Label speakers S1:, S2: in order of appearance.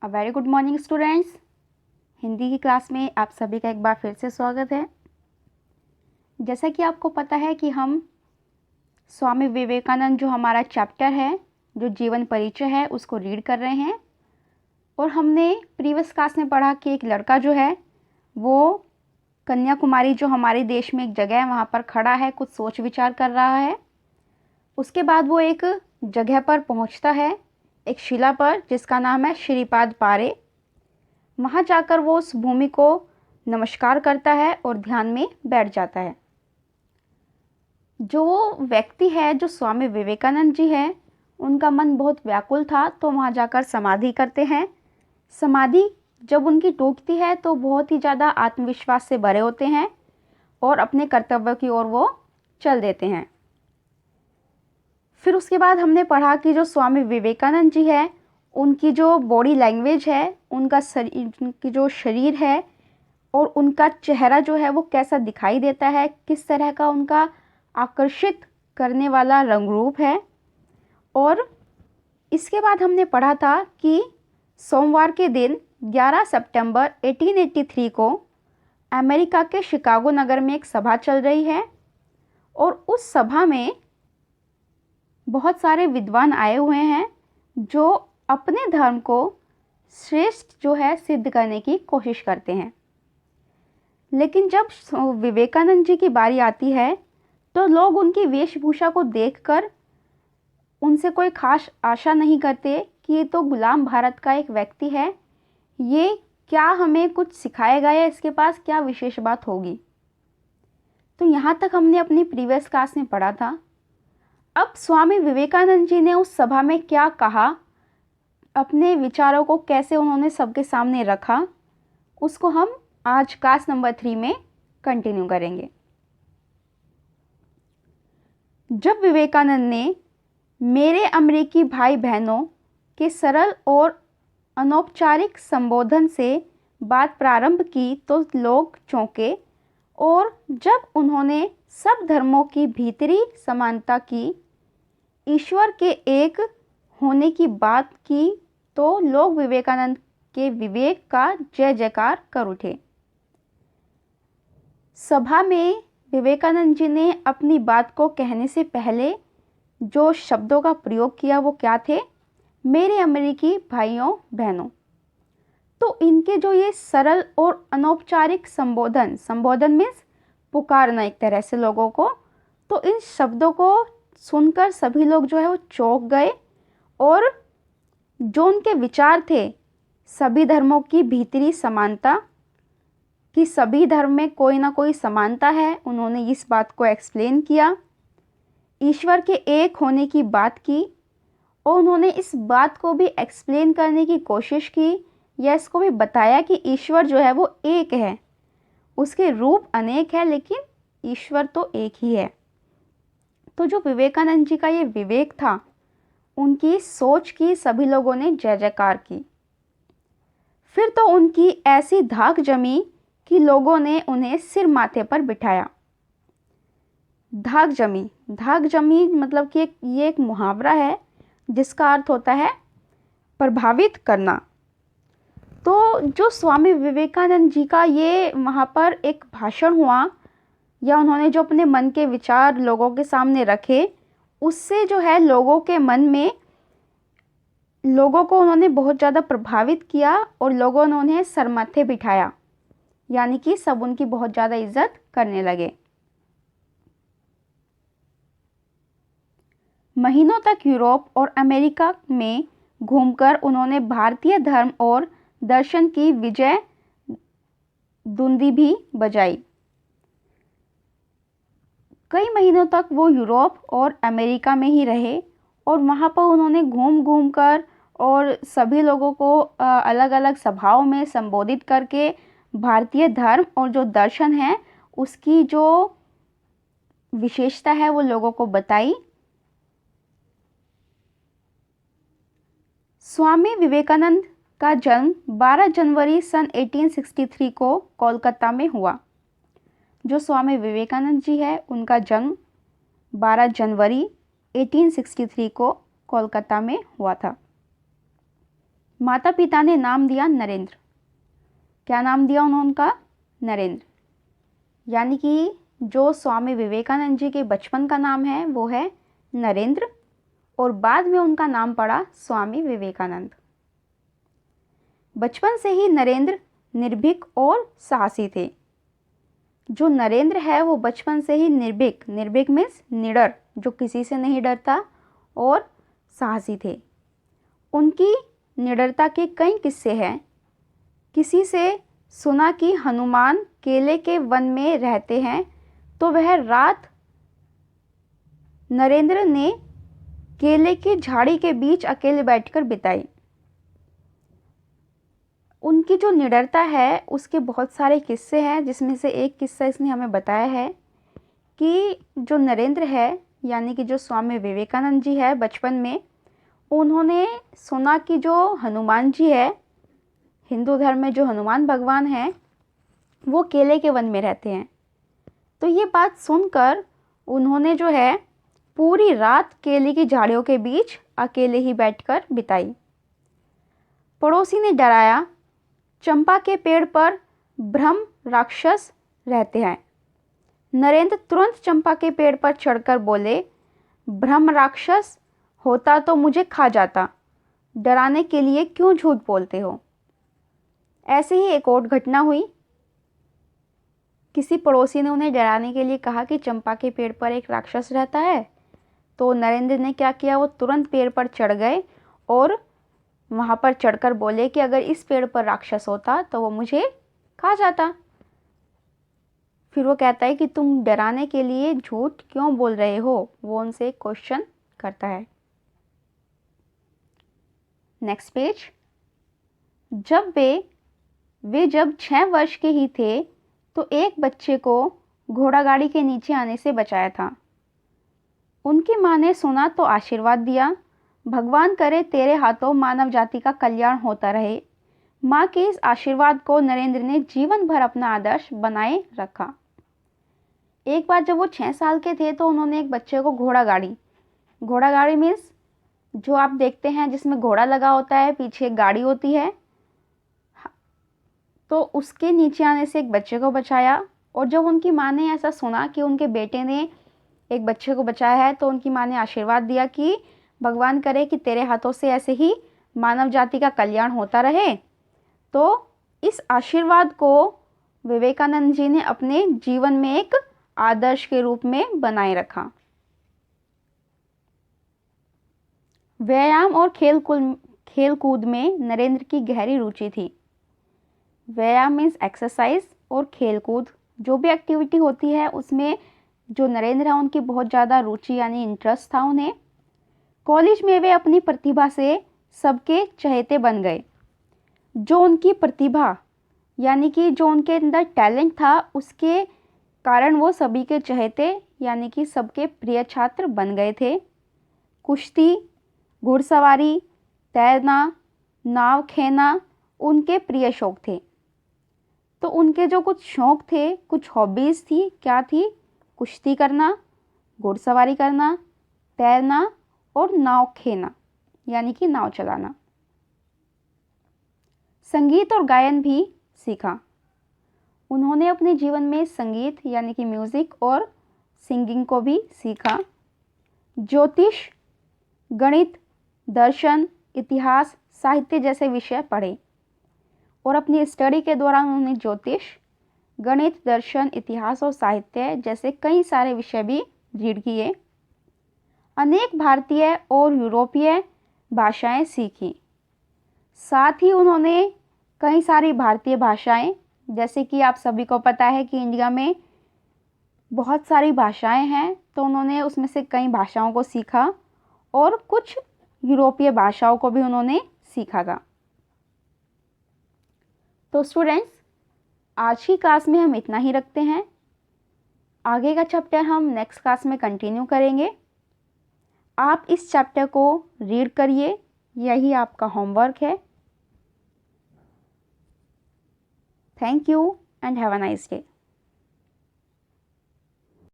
S1: A very good morning students. Hindi की class में आप सभी का एक बार फिर से स्वागत है। जैसा कि आपको पता है कि हम स्वामी विवेकानंद जो हमारा चैप्टर है, जो जीवन परिचय है, उसको रीड कर रहे हैं। और हमने प्रीवियस क्लास में पढ़ा कि एक लड़का जो है वो कन्याकुमारी, जो हमारे देश में एक जगह है, वहाँ पर खड़ा है, कुछ सोच विचार कर रहा है। उसके बाद वो एक जगह पर पहुँचता है, एक शिला पर, जिसका नाम है श्रीपाद पारे। वहाँ जाकर वो उस भूमि को नमस्कार करता है और ध्यान में बैठ जाता है। जो व्यक्ति है, जो स्वामी विवेकानंद जी हैं, उनका मन बहुत व्याकुल था, तो वहाँ जाकर समाधि करते हैं। समाधि जब उनकी टूटती है तो बहुत ही ज़्यादा आत्मविश्वास से भरे होते हैं और अपने कर्तव्य की ओर वो चल देते हैं। फिर उसके बाद हमने पढ़ा कि जो स्वामी विवेकानंद जी है, उनकी जो बॉडी लैंग्वेज है, उनकी जो शरीर है और उनका चेहरा जो है वो कैसा दिखाई देता है, किस तरह का उनका आकर्षित करने वाला रंग रूप है। और इसके बाद हमने पढ़ा था कि सोमवार के दिन 11 सितंबर 1883 को अमेरिका के शिकागो नगर में एक सभा चल रही है और उस सभा में बहुत सारे विद्वान आए हुए हैं जो अपने धर्म को श्रेष्ठ जो है सिद्ध करने की कोशिश करते हैं। लेकिन जब विवेकानंद जी की बारी आती है तो लोग उनकी वेशभूषा को देखकर उनसे कोई खास आशा नहीं करते कि ये तो गुलाम भारत का एक व्यक्ति है, ये क्या हमें कुछ सिखाएगा या इसके पास क्या विशेष बात होगी। तो यहाँ तक हमने अपनी प्रीवियस क्लास में पढ़ा था। अब स्वामी विवेकानंद जी ने उस सभा में क्या कहा, अपने विचारों को कैसे उन्होंने सबके सामने रखा, उसको हम आज क्लास नंबर 3 में कंटिन्यू करेंगे। जब विवेकानंद ने मेरे अमेरिकी भाई बहनों के सरल और अनौपचारिक संबोधन से बात प्रारंभ की तो लोग चौंके, और जब उन्होंने सब धर्मों की भीतरी समानता की, ईश्वर के एक होने की बात की, तो लोग विवेकानंद के विवेक का जय जयकार कर उठे। सभा में विवेकानंद जी ने अपनी बात को कहने से पहले जो शब्दों का प्रयोग किया वो क्या थे? मेरे अमेरिकी भाइयों बहनों। तो इनके जो ये सरल और अनौपचारिक संबोधन मीन्स पुकारना एक तरह से लोगों को, तो इन शब्दों को सुनकर सभी लोग जो है वो चौंक गए। और जो उनके विचार थे सभी धर्मों की भीतरी समानता, कि सभी धर्म में कोई ना कोई समानता है, उन्होंने इस बात को एक्सप्लेन किया। ईश्वर के एक होने की बात की और उन्होंने इस बात को भी एक्सप्लेन करने की कोशिश की या इसको भी बताया कि ईश्वर जो है वो एक है, उसके रूप अनेक है लेकिन ईश्वर तो एक ही है। तो जो विवेकानंद जी का ये विवेक था, उनकी सोच की सभी लोगों ने जय जयकार की। फिर तो उनकी ऐसी धाक जमी कि लोगों ने उन्हें सिर माथे पर बिठाया। धाक जमी मतलब कि ये एक मुहावरा है जिसका अर्थ होता है प्रभावित करना। तो जो स्वामी विवेकानंद जी का ये वहाँ पर एक भाषण हुआ या उन्होंने जो अपने मन के विचार लोगों के सामने रखे, उससे जो है लोगों के मन में, लोगों को उन्होंने बहुत ज़्यादा प्रभावित किया और लोगों ने उन्हें सर माथे बिठाया, यानी कि सब उनकी बहुत ज़्यादा इज्जत करने लगे। महीनों तक यूरोप और अमेरिका में घूमकर उन्होंने भारतीय धर्म और दर्शन की विजय धुंदी भी बजाई। कई महीनों तक वो यूरोप और अमेरिका में ही रहे और वहाँ पर उन्होंने घूम घूम कर और सभी लोगों को अलग अलग सभाओं में संबोधित करके भारतीय धर्म और जो दर्शन है उसकी जो विशेषता है वो लोगों को बताई। स्वामी विवेकानंद का जन्म 12 जनवरी सन 1863 को कोलकाता में हुआ। जो स्वामी विवेकानंद जी है उनका जन्म 12 जनवरी 1863 को कोलकाता में हुआ था। माता पिता ने नाम दिया नरेंद्र। क्या नाम दिया उन्होंने? उनका नरेंद्र। यानी कि जो स्वामी विवेकानंद जी के बचपन का नाम है वो है नरेंद्र और बाद में उनका नाम पड़ा स्वामी विवेकानंद। बचपन से ही नरेंद्र निर्भीक और साहसी थे। जो नरेंद्र है वो बचपन से ही निर्भीक, निर्भीक मीन्स निडर, जो किसी से नहीं डरता, और साहसी थे। उनकी निडरता के कई किस्से हैं। किसी से सुना कि हनुमान केले के वन में रहते हैं तो वह रात नरेंद्र ने केले की झाड़ी के बीच अकेले बैठकर बिताई। उनकी जो निडरता है उसके बहुत सारे किस्से हैं, जिसमें से एक किस्सा इसने हमें बताया है कि जो नरेंद्र है यानी कि जो स्वामी विवेकानंद जी है, बचपन में उन्होंने सुना कि जो हनुमान जी है, हिंदू धर्म में जो हनुमान भगवान हैं, वो केले के वन में रहते हैं। तो ये बात सुनकर उन्होंने जो है पूरी रात केले की झाड़ियों के बीच अकेले ही बैठकर बिताई। पड़ोसी ने डराया, चंपा के पेड़ पर ब्रह्म राक्षस रहते हैं। नरेंद्र तुरंत चंपा के पेड़ पर चढ़कर बोले, ब्रह्म राक्षस होता तो मुझे खा जाता, डराने के लिए क्यों झूठ बोलते हो। ऐसे ही एक और घटना हुई। किसी पड़ोसी ने उन्हें डराने के लिए कहा कि चंपा के पेड़ पर एक राक्षस रहता है। तो नरेंद्र ने क्या किया, वो तुरंत पेड़ पर चढ़ गए और वहाँ पर चढ़कर बोले कि अगर इस पेड़ पर राक्षस होता तो वो मुझे खा जाता। फिर वो कहता है कि तुम डराने के लिए झूठ क्यों बोल रहे हो, वो उनसे क्वेश्चन करता है। Next page. जब वे जब 6 वर्ष के ही थे तो एक बच्चे को घोड़ा गाड़ी के नीचे आने से बचाया था। उनकी माँ ने सुना तो आशीर्वाद दिया, भगवान करे तेरे हाथों मानव जाति का कल्याण होता रहे। माँ के इस आशीर्वाद को नरेंद्र ने जीवन भर अपना आदर्श बनाए रखा। एक बार जब वो 6 साल के थे तो उन्होंने एक बच्चे को घोड़ा गाड़ी मीन्स जो आप देखते हैं जिसमें घोड़ा लगा होता है, पीछे एक गाड़ी होती है, तो उसके नीचे आने से एक बच्चे को बचाया। और जब उनकी माँ ने ऐसा सुना कि उनके बेटे ने एक बच्चे को बचाया है तो उनकी माँ ने आशीर्वाद दिया कि भगवान करे कि तेरे हाथों से ऐसे ही मानव जाति का कल्याण होता रहे। तो इस आशीर्वाद को विवेकानंद जी ने अपने जीवन में एक आदर्श के रूप में बनाए रखा। व्यायाम और खेलकूद में नरेंद्र की गहरी रुचि थी। व्यायाम मीन्स एक्सरसाइज और खेलकूद, जो भी एक्टिविटी होती है उसमें जो नरेंद्र है उनकी बहुत ज़्यादा रुचि यानी इंटरेस्ट था उन्हें। कॉलेज में वे अपनी प्रतिभा से सबके चहेते बन गए। जो उनकी प्रतिभा यानी कि जो उनके अंदर टैलेंट था उसके कारण वो सभी के चहेते यानी कि सबके प्रिय छात्र बन गए थे। कुश्ती, घुड़सवारी, तैरना, नाव खेना उनके प्रिय शौक थे। तो उनके जो कुछ शौक थे, कुछ हॉबीज़ थी, क्या थी? कुश्ती करना, घुड़सवारी करना, तैरना और नाव खेना यानी कि नाव चलाना। संगीत और गायन भी सीखा। उन्होंने अपने जीवन में संगीत यानी कि म्यूज़िक और सिंगिंग को भी सीखा। ज्योतिष, गणित, दर्शन, इतिहास, साहित्य जैसे विषय पढ़े और अपनी स्टडी के दौरान उन्होंने ज्योतिष, गणित, दर्शन, इतिहास और साहित्य जैसे कई सारे विषय भी रीड किए। अनेक भारतीय और यूरोपीय भाषाएं सीखी। साथ ही उन्होंने कई सारी भारतीय भाषाएं, जैसे कि आप सभी को पता है कि इंडिया में बहुत सारी भाषाएं हैं, तो उन्होंने उसमें से कई भाषाओं को सीखा और कुछ यूरोपीय भाषाओं को भी उन्होंने सीखा था। तो स्टूडेंट्स, आज की क्लास में हम इतना ही रखते हैं। आगे का चैप्टर हम नेक्स्ट क्लास में कंटिन्यू करेंगे। आप इस चैप्टर को रीड करिए, यही आपका होमवर्क है। Thank you and have a nice day.